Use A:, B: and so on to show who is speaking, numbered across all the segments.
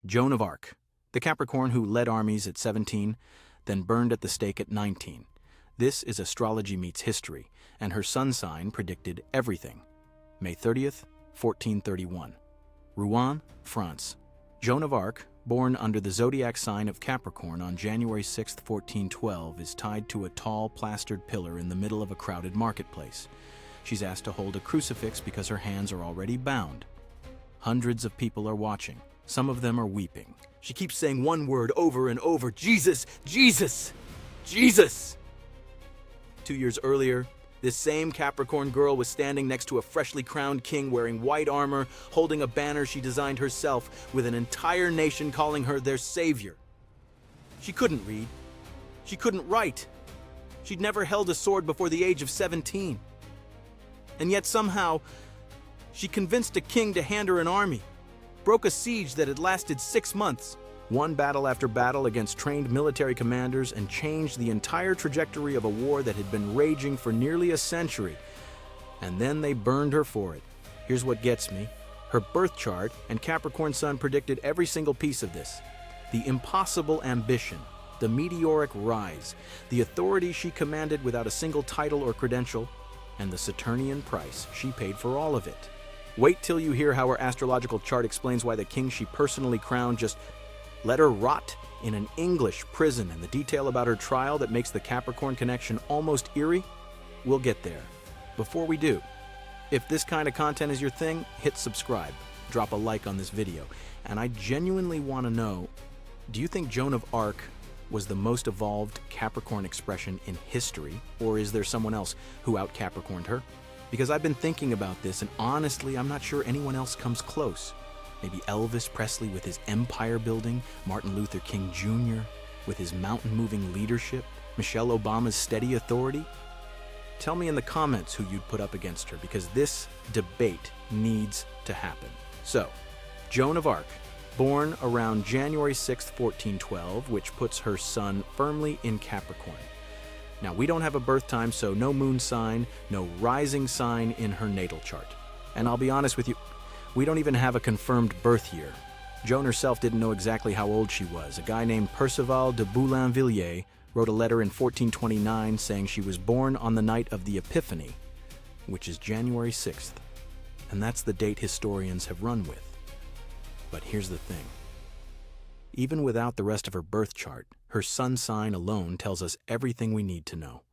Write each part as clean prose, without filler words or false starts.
A: Joan of Arc, the Capricorn who led armies at 17, then burned at the stake at 19. This is astrology meets history, and her sun sign predicted everything. May 30th, 1431. Rouen, France. Joan of Arc, born under the zodiac sign of Capricorn on January 6, 1412, is tied to a tall, plastered pillar in the middle of a crowded marketplace. She's asked to hold a crucifix because her hands are already bound. Hundreds of people are watching. Some of them are weeping. She keeps saying one word over and over: Jesus, Jesus, Jesus. 2 years earlier, this same Capricorn girl was standing next to a freshly crowned king wearing white armor, holding a banner she designed herself, with an entire nation calling her their savior. She couldn't read. She couldn't write. She'd never held a sword before the age of 17. And yet somehow, she convinced a king to hand her an army, broke a siege that had lasted 6 months, won battle after battle against trained military commanders, and changed the entire trajectory of a war that had been raging for nearly a century. And then they burned her for it. Here's what gets me. Her birth chart and Capricorn sun predicted every single piece of this. The impossible ambition, the meteoric rise, the authority she commanded without a single title or credential, and the Saturnian price she paid for all of it. Wait till you hear how her astrological chart explains why the king she personally crowned just let her rot in an English prison, and the detail about her trial that makes the Capricorn connection almost eerie. We'll get there. Before we do, if this kind of content is your thing, hit subscribe, drop a like on this video, and I genuinely want to know, do you think Joan of Arc was the most evolved Capricorn expression in history, or is there someone else who out-Capricorned her? Because I've been thinking about this, and honestly, I'm not sure anyone else comes close. Maybe Elvis Presley with his empire building, Martin Luther King Jr. with his mountain-moving leadership, Michelle Obama's steady authority? Tell me in the comments who you'd put up against her, because this debate needs to happen. So, Joan of Arc, born around January 6, 1412, which puts her sun firmly in Capricorn. Now, we don't have a birth time, so no moon sign, no rising sign in her natal chart. And I'll be honest with you, we don't even have a confirmed birth year. Joan herself didn't know exactly how old she was. A guy named Perceval de Boulainvilliers wrote a letter in 1429 saying she was born on the night of the Epiphany, which is January 6th. And that's the date historians have run with. But here's the thing. Even without the rest of her birth chart, her sun sign alone tells us everything we need to know.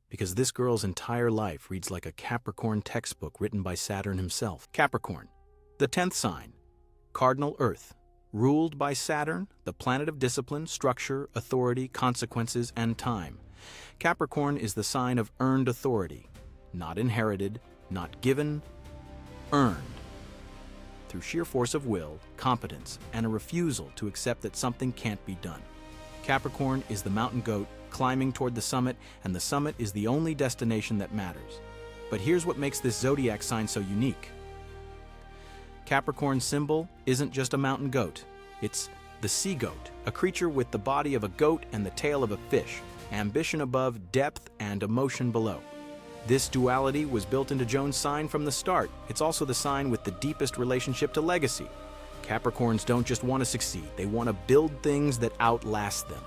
A: Because this girl's entire life reads like a Capricorn textbook written by Saturn himself. Capricorn, the 10th sign, cardinal Earth, ruled by Saturn, the planet of discipline, structure, authority, consequences, and time. Capricorn is the sign of earned authority, not inherited, not given, earned. Through sheer force of will, competence, and a refusal to accept that something can't be done. Capricorn is the mountain goat climbing toward the summit, and the summit is the only destination that matters. But here's what makes this zodiac sign so unique. Capricorn's symbol isn't just a mountain goat. It's the sea goat, a creature with the body of a goat and the tail of a fish, ambition above, depth, and emotion below. This duality was built into Joan's sign from the start. It's also the sign with the deepest relationship to legacy. Capricorns don't just want to succeed, they want to build things that outlast them.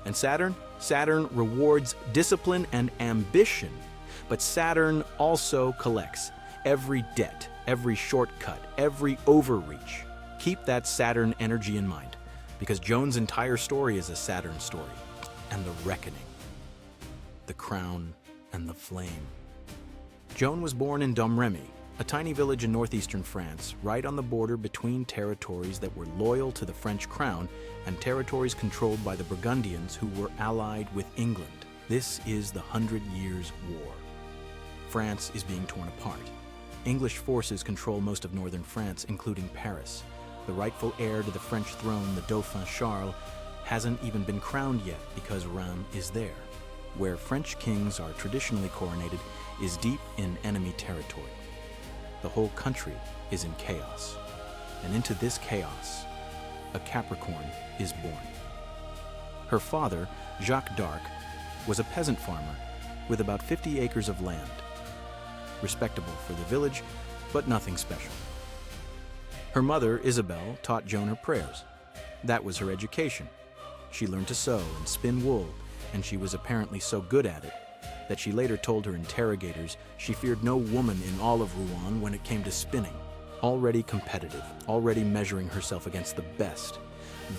A: And Saturn? Saturn rewards discipline and ambition, but Saturn also collects every debt, every shortcut, every overreach. Keep that Saturn energy in mind, because Joan's entire story is a Saturn story, and the reckoning, the crown, and the flame. Joan was born in Domremy, a tiny village in northeastern France, right on the border between territories that were loyal to the French crown and territories controlled by the Burgundians who were allied with England. This is the 100 Years' War. France is being torn apart. English forces control most of northern France, including Paris. The rightful heir to the French throne, the Dauphin Charles, hasn't even been crowned yet because Rome is there. Where French kings are traditionally coronated is deep in enemy territory. The whole country is in chaos. And into this chaos, a Capricorn is born. Her father, Jacques d'Arc, was a peasant farmer with about 50 acres of land. Respectable for the village, but nothing special. Her mother, Isabel, taught Joan her prayers, That was her education. She learned to sew and spin wool, and she was apparently so good at it that she later told her interrogators she feared no woman in all of Rouen when it came to spinning. Already competitive, already measuring herself against the best.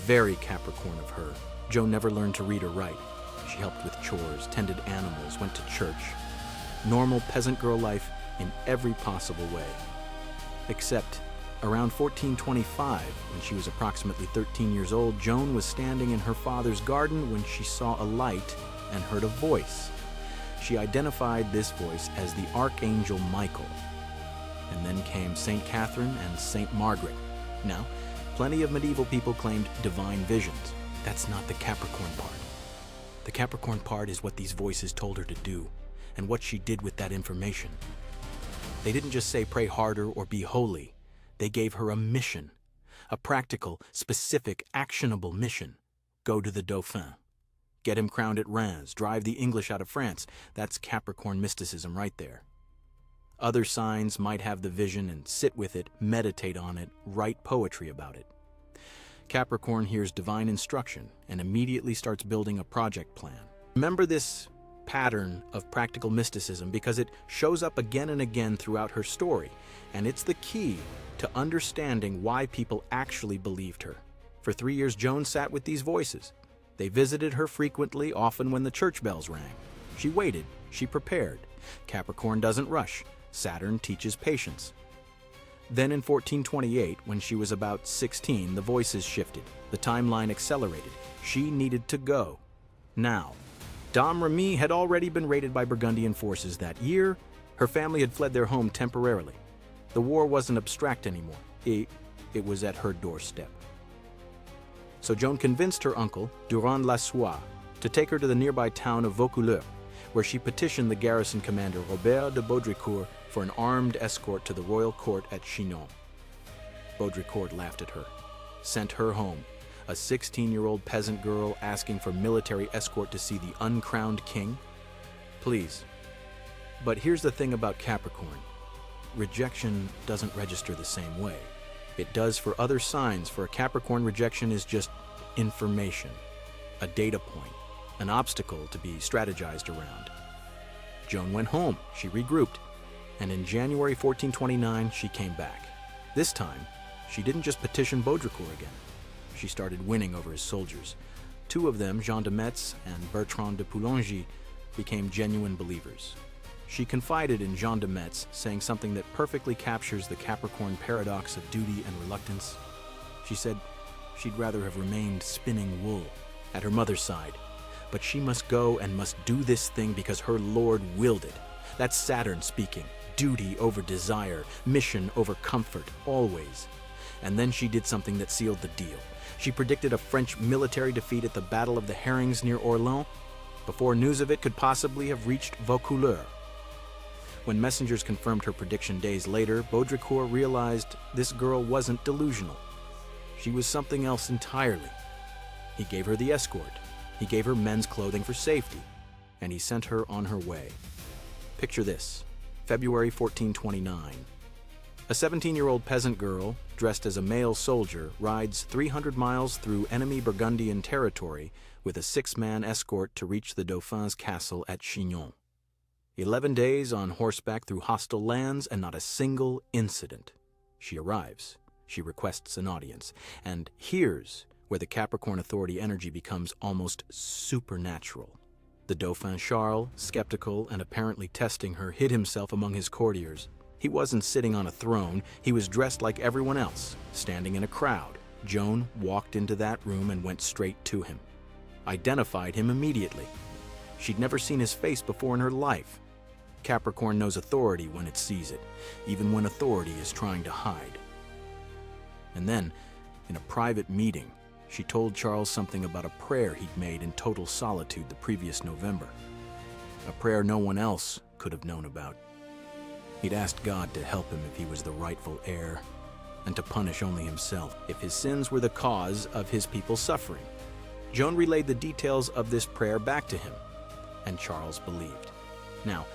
A: Very Capricorn of her. Joan never learned to read or write. She helped with chores, tended animals, went to church. Normal peasant girl life in every possible way. Except around 1425, when she was approximately 13 years old, Joan was standing in her father's garden when she saw a light and heard a voice. She identified this voice as the Archangel Michael. And then came St. Catherine and St. Margaret. Now, plenty of medieval people claimed divine visions. That's not the Capricorn part. The Capricorn part is what these voices told her to do, and what she did with that information. They didn't just say pray harder or be holy. They gave her a mission, a practical, specific, actionable mission. Go to the Dauphin. Get him crowned at Reims, drive the English out of France. That's Capricorn mysticism right there. Other signs might have the vision and sit with it, meditate on it, write poetry about it. Capricorn hears divine instruction and immediately starts building a project plan. Remember this pattern of practical mysticism because it shows up again and again throughout her story, and it's the key to understanding why people actually believed her. For 3 years, Joan sat with these voices. They visited her frequently, often when the church bells rang. She waited, she prepared. Capricorn doesn't rush. Saturn teaches patience. Then in 1428, when she was about 16, the voices shifted. The timeline accelerated. She needed to go. Now, Dame Remy had already been raided by Burgundian forces that year. Her family had fled their home temporarily. The war wasn't abstract anymore. It was at her doorstep. So Joan convinced her uncle, Durand Lassois, to take her to the nearby town of Vaucouleurs, where she petitioned the garrison commander Robert de Baudricourt for an armed escort to the royal court at Chinon. Baudricourt laughed at her, sent her home, a 16-year-old peasant girl asking for military escort to see the uncrowned king. Please. But here's the thing about Capricorn. Rejection doesn't register the same way. It does for other signs. For a Capricorn, rejection is just information, a data point, an obstacle to be strategized around. Joan went home, she regrouped, and in January 1429, she came back. This time, she didn't just petition Baudricourt again. She started winning over his soldiers. 2 of them, Jean de Metz and Bertrand de Poulengy, became genuine believers. She confided in Jean de Metz, saying something that perfectly captures the Capricorn paradox of duty and reluctance. She said she'd rather have remained spinning wool at her mother's side, but she must go and must do this thing because her Lord willed it. That's Saturn speaking. Duty over desire, mission over comfort, always. And then she did something that sealed the deal. She predicted a French military defeat at the Battle of the Herrings near Orléans, before news of it could possibly have reached Vaucouleurs. When messengers confirmed her prediction days later, Baudricourt realized this girl wasn't delusional. She was something else entirely. He gave her the escort. He gave her men's clothing for safety, and he sent her on her way. Picture this, February 1429. A 17-year-old peasant girl, dressed as a male soldier, rides 300 miles through enemy Burgundian territory with a 6-man escort to reach the Dauphin's castle at Chinon. 11 days on horseback through hostile lands and not a single incident. She arrives, she requests an audience, and here's where the Capricorn authority energy becomes almost supernatural. The Dauphin Charles, skeptical and apparently testing her, hid himself among his courtiers. He wasn't sitting on a throne, he was dressed like everyone else, standing in a crowd. Joan walked into that room and went straight to him. Identified him immediately. She'd never seen his face before in her life. Capricorn knows authority when it sees it, even when authority is trying to hide. And then, in a private meeting, she told Charles something about a prayer he'd made in total solitude the previous November. A prayer no one else could have known about. He'd asked God to help him if he was the rightful heir, and to punish only himself if his sins were the cause of his people's suffering. Joan relayed the details of this prayer back to him, and Charles believed. Now,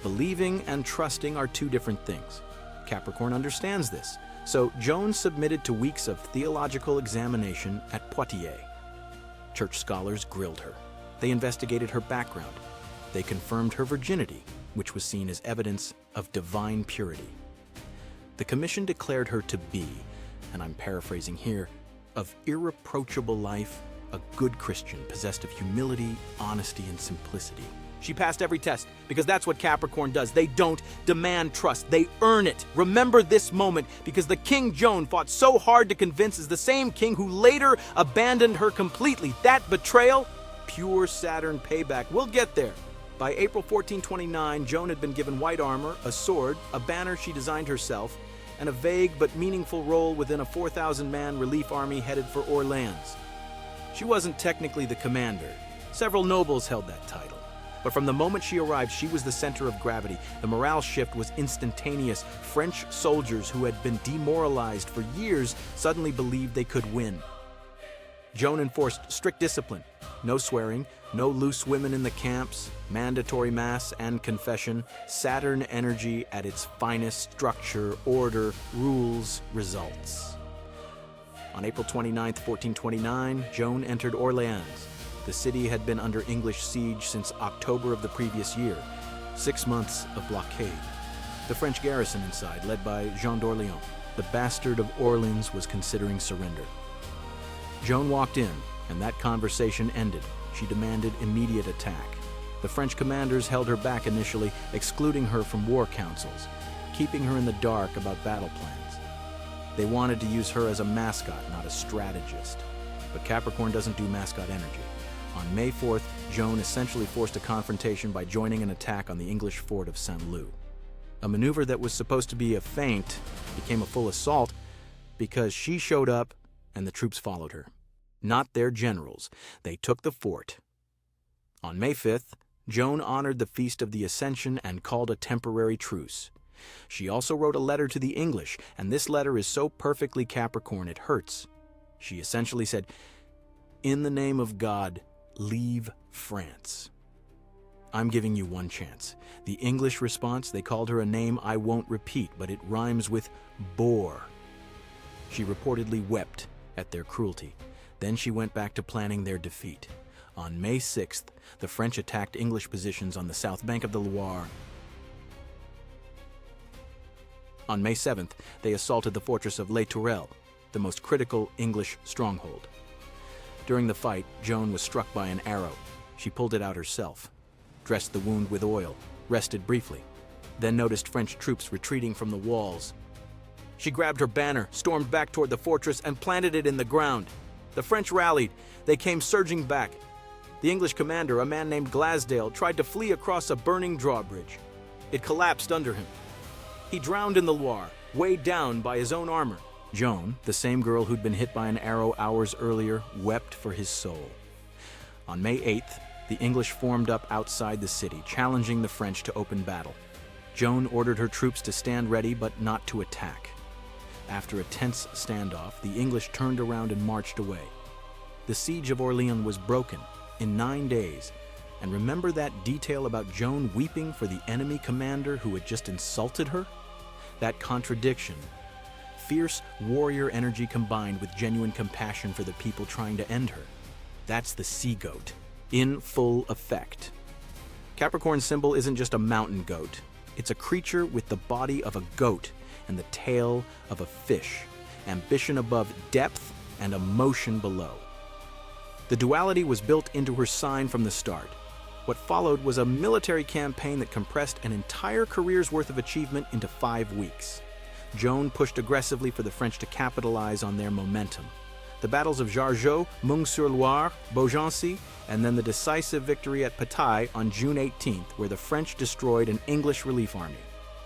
A: believing and trusting are 2 different things. Capricorn understands this, So Joan submitted to weeks of theological examination at Poitiers. Church scholars grilled her. They investigated her background. They confirmed her virginity, which was seen as evidence of divine purity. The commission declared her to be, and I'm paraphrasing here, of irreproachable life, a good Christian possessed of humility, honesty, and simplicity. She passed every test, because that's what Capricorn does. They don't demand trust, they earn it. Remember this moment, because the king Joan fought so hard to convince is the same king who later abandoned her completely. That betrayal? Pure Saturn payback. We'll get there. By April 1429, Joan had been given white armor, a sword, a banner she designed herself, and a vague but meaningful role within a 4,000-man relief army headed for Orleans. She wasn't technically the commander. Several nobles held that title. But from the moment she arrived, she was the center of gravity. The morale shift was instantaneous. French soldiers who had been demoralized for years suddenly believed they could win. Joan enforced strict discipline. No swearing, no loose women in the camps, mandatory mass and confession, Saturn energy at its finest, structure, order, rules, results. On April 29, 1429, Joan entered Orleans. The city had been under English siege since October of the previous year, 6 months of blockade. The French garrison inside, led by Jean d'Orléans, the bastard of Orleans, was considering surrender. Joan walked in, and that conversation ended. She demanded immediate attack. The French commanders held her back initially, excluding her from war councils, keeping her in the dark about battle plans. They wanted to use her as a mascot, not a strategist. But Capricorn doesn't do mascot energy. On May 4th, Joan essentially forced a confrontation by joining an attack on the English fort of Saint-Lô. A maneuver that was supposed to be a feint became a full assault because she showed up and the troops followed her. Not their generals. They took the fort. On May 5th, Joan honored the Feast of the Ascension and called a temporary truce. She also wrote a letter to the English, and this letter is so perfectly Capricorn it hurts. She essentially said, "In the name of God, leave France. I'm giving you one chance." The English response, they called her a name I won't repeat, but it rhymes with bore. She reportedly wept at their cruelty. Then she went back to planning their defeat. On May 6th, the French attacked English positions on the south bank of the Loire. On May 7th, they assaulted the fortress of Les Tourelles, the most critical English stronghold. During the fight, Joan was struck by an arrow. She pulled it out herself, dressed the wound with oil, rested briefly, then noticed French troops retreating from the walls. She grabbed her banner, stormed back toward the fortress, and planted it in the ground. The French rallied. They came surging back. The English commander, a man named Glasdale, tried to flee across a burning drawbridge. It collapsed under him. He drowned in the Loire, weighed down by his own armor. Joan, the same girl who'd been hit by an arrow hours earlier, wept for his soul. On May 8th, the English formed up outside the city, challenging the French to open battle. Joan ordered her troops to stand ready but not to attack. After a tense standoff, the English turned around and marched away. The siege of Orleans was broken in 9 days. And remember that detail about Joan weeping for the enemy commander who had just insulted her? That contradiction. Fierce warrior energy combined with genuine compassion for the people trying to end her. That's the sea goat, in full effect. Capricorn's symbol isn't just a mountain goat. It's a creature with the body of a goat and the tail of a fish, ambition above depth and emotion below. The duality was built into her sign from the start. What followed was a military campaign that compressed an entire career's worth of achievement into 5 weeks. Joan pushed aggressively for the French to capitalize on their momentum. The battles of Jargeau, Meung-sur-Loire, Beaugency, and then the decisive victory at Patay on June 18th, where the French destroyed an English relief army.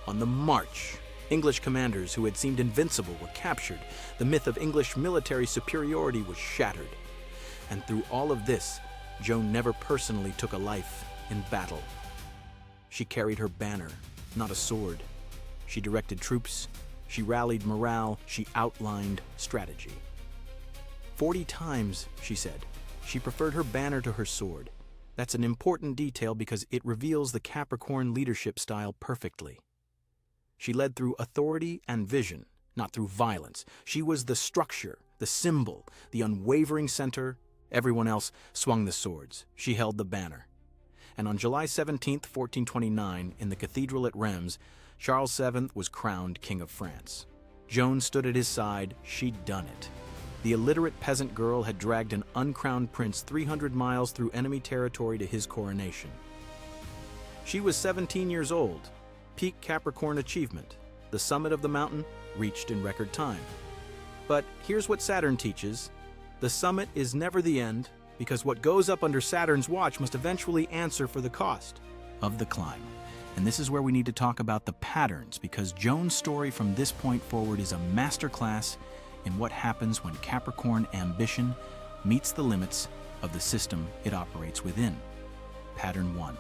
A: On the march, English commanders who had seemed invincible were captured. The myth of English military superiority was shattered. And through all of this, Joan never personally took a life in battle. She carried her banner, not a sword. She directed troops, she rallied morale, she outlined strategy. 40 times, she said, she preferred her banner to her sword. That's an important detail because it reveals the Capricorn leadership style perfectly. She led through authority and vision, not through violence. She was the structure, the symbol, the unwavering center. Everyone else swung the swords. She held the banner. And on July 17, 1429, in the cathedral at Reims, Charles VII was crowned King of France. Joan stood at his side. She'd done it. The illiterate peasant girl had dragged an uncrowned prince 300 miles through enemy territory to his coronation. She was 17 years old. Peak Capricorn achievement. The summit of the mountain reached in record time. But here's what Saturn teaches. The summit is never the end, because what goes up under Saturn's watch must eventually answer for the cost of the climb. And this is where we need to talk about the patterns, because Joan's story from this point forward is a masterclass in what happens when Capricorn ambition meets the limits of the system it operates within. Pattern 1.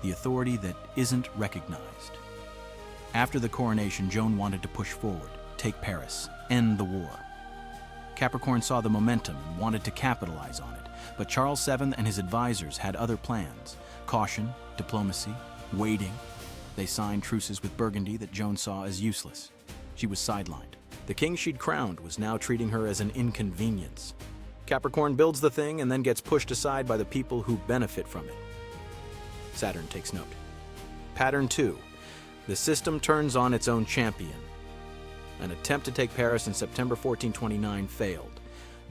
A: The authority that isn't recognized. After the coronation, Joan wanted to push forward, take Paris, end the war. Capricorn saw the momentum and wanted to capitalize on it, but Charles VII and his advisors had other plans. Caution, diplomacy, waiting. They signed truces with Burgundy that Joan saw as useless. She was sidelined. The king she'd crowned was now treating her as an inconvenience. Capricorn builds the thing and then gets pushed aside by the people who benefit from it. Saturn takes note. Pattern 2. The system turns on its own champion. An attempt to take Paris in September 1429 failed.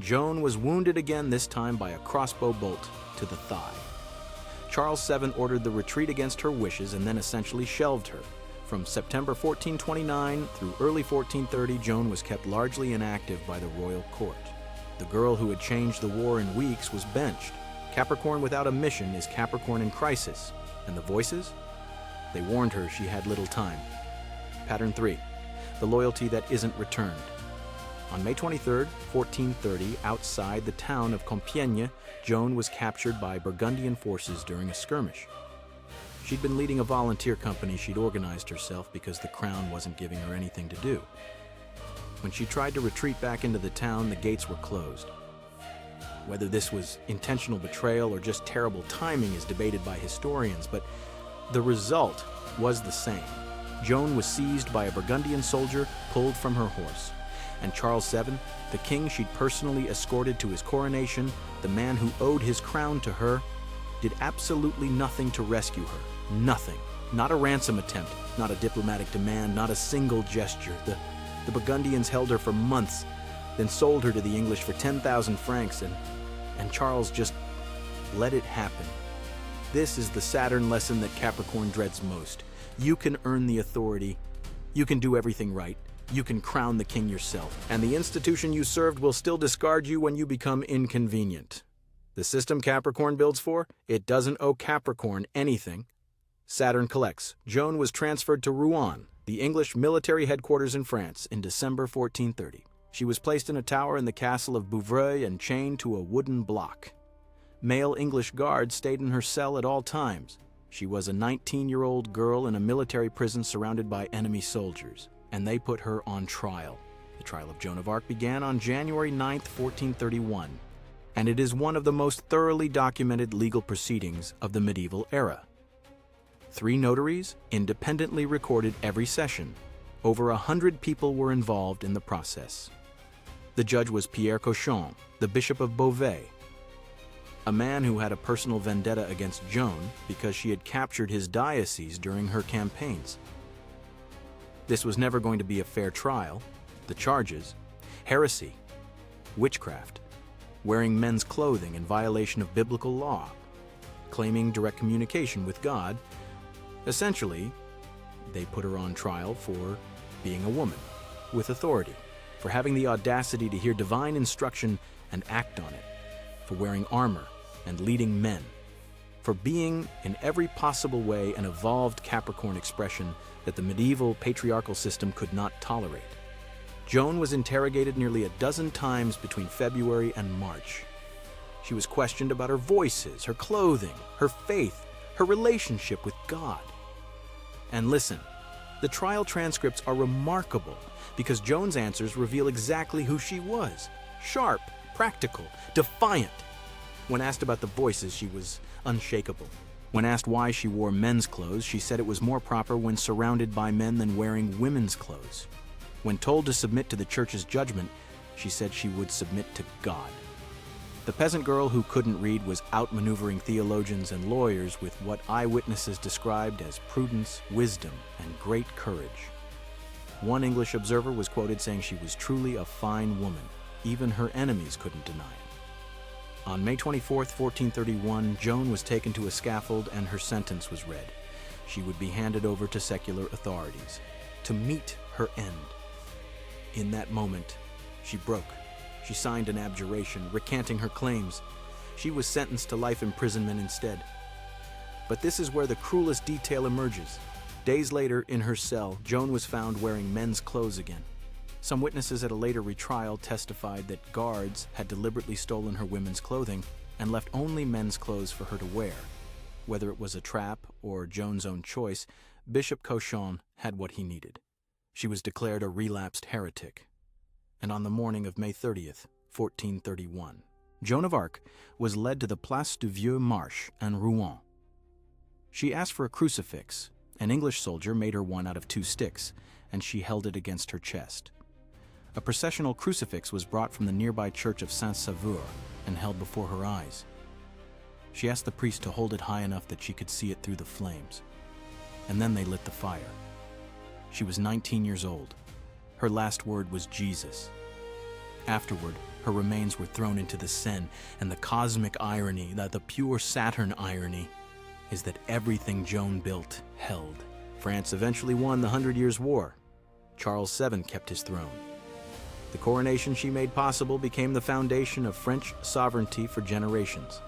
A: Joan was wounded again, this time by a crossbow bolt to the thigh. Charles VII ordered the retreat against her wishes and then essentially shelved her. From September 1429 through early 1430, Joan was kept largely inactive by the royal court. The girl who had changed the war in weeks was benched. Capricorn without a mission is Capricorn in crisis. And the voices? They warned her she had little time. Pattern 3. The loyalty that isn't returned. On May 23, 1430, outside the town of Compiègne, Joan was captured by Burgundian forces during a skirmish. She'd been leading a volunteer company she'd organized herself because the crown wasn't giving her anything to do. When she tried to retreat back into the town, the gates were closed. Whether this was intentional betrayal or just terrible timing is debated by historians, but the result was the same. Joan was seized by a Burgundian soldier, pulled from her horse. And Charles VII, the king she'd personally escorted to his coronation, the man who owed his crown to her, did absolutely nothing to rescue her. Nothing. Not a ransom attempt, not a diplomatic demand, not a single gesture. The Burgundians held her for months, then sold her to the English for 10,000 francs, and Charles just let it happen. This is the Saturn lesson that Capricorn dreads most. You can earn the authority. You can do everything right. You can crown the king yourself. And the institution you served will still discard you when you become inconvenient. The system Capricorn builds for, it doesn't owe Capricorn anything. Saturn collects. Joan was transferred to Rouen, the English military headquarters in France, in December 1430. She was placed in a tower in the castle of Bouvreuil and chained to a wooden block. Male English guards stayed in her cell at all times. She was a 19-year-old girl in a military prison surrounded by enemy soldiers, and they put her on trial. The trial of Joan of Arc began on January 9, 1431, and it is one of the most thoroughly documented legal proceedings of the medieval era. 3 notaries independently recorded every session. Over 100 people were involved in the process. The judge was Pierre Cochon, the Bishop of Beauvais, a man who had a personal vendetta against Joan because she had captured his diocese during her campaigns. This was never going to be a fair trial. The charges: heresy, witchcraft, wearing men's clothing in violation of biblical law, claiming direct communication with God. Essentially, they put her on trial for being a woman with authority, for having the audacity to hear divine instruction and act on it, for wearing armor and leading men, for being in every possible way an evolved Capricorn expression that the medieval patriarchal system could not tolerate. Joan was interrogated nearly a dozen times between February and March. She was questioned about her voices, her clothing, her faith, her relationship with God. And listen, the trial transcripts are remarkable because Joan's answers reveal exactly who she was: sharp, practical, defiant. When asked about the voices, she was unshakable. When asked why she wore men's clothes, she said it was more proper when surrounded by men than wearing women's clothes. When told to submit to the church's judgment, she said she would submit to God. The peasant girl who couldn't read was outmaneuvering theologians and lawyers with what eyewitnesses described as prudence, wisdom, and great courage. One English observer was quoted saying she was truly a fine woman. Even her enemies couldn't deny it. On May 24, 1431, Joan was taken to a scaffold and her sentence was read. She would be handed over to secular authorities to meet her end. In that moment, she broke. She signed an abjuration, recanting her claims. She was sentenced to life imprisonment instead. But this is where the cruelest detail emerges. Days later, in her cell, Joan was found wearing men's clothes again. Some witnesses at a later retrial testified that guards had deliberately stolen her women's clothing and left only men's clothes for her to wear. Whether it was a trap or Joan's own choice, Bishop Cauchon had what he needed. She was declared a relapsed heretic. And on the morning of May 30th, 1431, Joan of Arc was led to the Place du Vieux Marche in Rouen. She asked for a crucifix. An English soldier made her one out of 2 sticks, and she held it against her chest. A processional crucifix was brought from the nearby church of Saint-Sauveur and held before her eyes. She asked the priest to hold it high enough that she could see it through the flames. And then they lit the fire. She was 19 years old. Her last word was Jesus. Afterward, her remains were thrown into the Seine, and the cosmic irony, the pure Saturn irony, is that everything Joan built held. France eventually won the 100 Years' War. Charles VII kept his throne. The coronation she made possible became the foundation of French sovereignty for generations.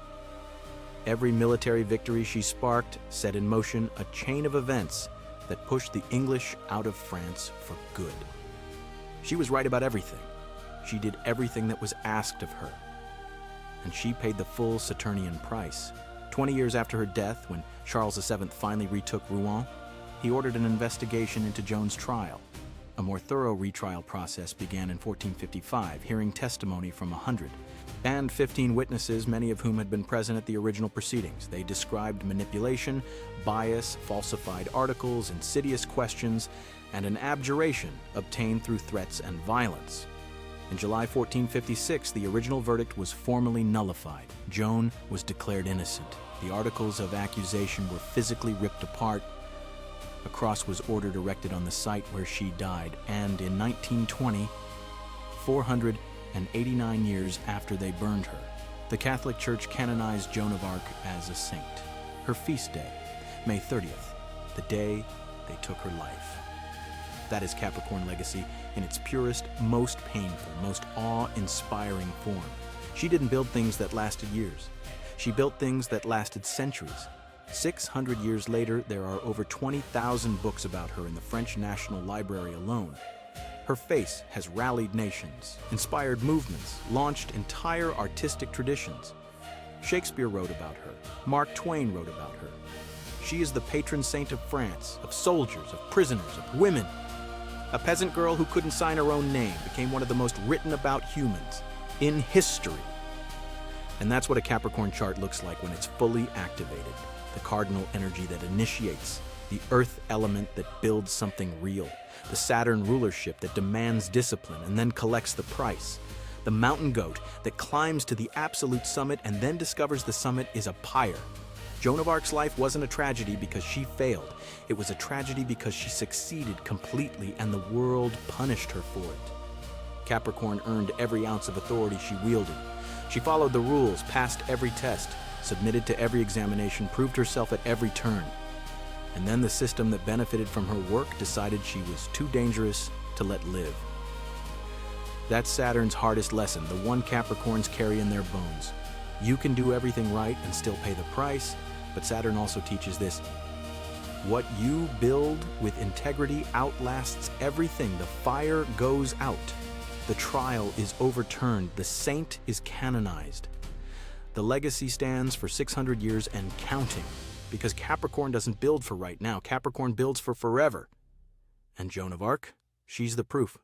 A: Every military victory she sparked set in motion a chain of events that pushed the English out of France for good. She was right about everything. She did everything that was asked of her. And she paid the full Saturnian price. 20 years after her death, when Charles VII finally retook Rouen, he ordered an investigation into Joan's trial. A more thorough retrial process began in 1455, hearing testimony from 115 witnesses, many of whom had been present at the original proceedings. They described manipulation, bias, falsified articles, insidious questions, and an abjuration obtained through threats and violence. In July 1456, the original verdict was formally nullified. Joan was declared innocent. The articles of accusation were physically ripped apart. A cross was ordered erected on the site where she died, and in 1920, 489 years after they burned her, the Catholic Church canonized Joan of Arc as a saint. Her feast day, May 30th, the day they took her life. That is Capricorn legacy in its purest, most painful, most awe-inspiring form. She didn't build things that lasted years. She built things that lasted centuries. 600 years later, there are over 20,000 books about her in the French National Library alone. Her face has rallied nations, inspired movements, launched entire artistic traditions. Shakespeare wrote about her. Mark Twain wrote about her. She is the patron saint of France, of soldiers, of prisoners, of women. A peasant girl who couldn't sign her own name became one of the most written about humans in history. And that's what a Capricorn chart looks like when it's fully activated. The cardinal energy that initiates, the earth element that builds something real, the Saturn rulership that demands discipline and then collects the price, the mountain goat that climbs to the absolute summit and then discovers the summit is a pyre. Joan of Arc's life wasn't a tragedy because she failed. It was a tragedy because she succeeded completely and the world punished her for it. Capricorn earned every ounce of authority she wielded. She followed the rules, passed every test, submitted to every examination, proved herself at every turn. And then the system that benefited from her work decided she was too dangerous to let live. That's Saturn's hardest lesson, the one Capricorns carry in their bones. You can do everything right and still pay the price, but Saturn also teaches this. What you build with integrity outlasts everything. The fire goes out. The trial is overturned. The saint is canonized. The legacy stands for 600 years and counting, because Capricorn doesn't build for right now. Capricorn builds for forever. And Joan of Arc, she's the proof.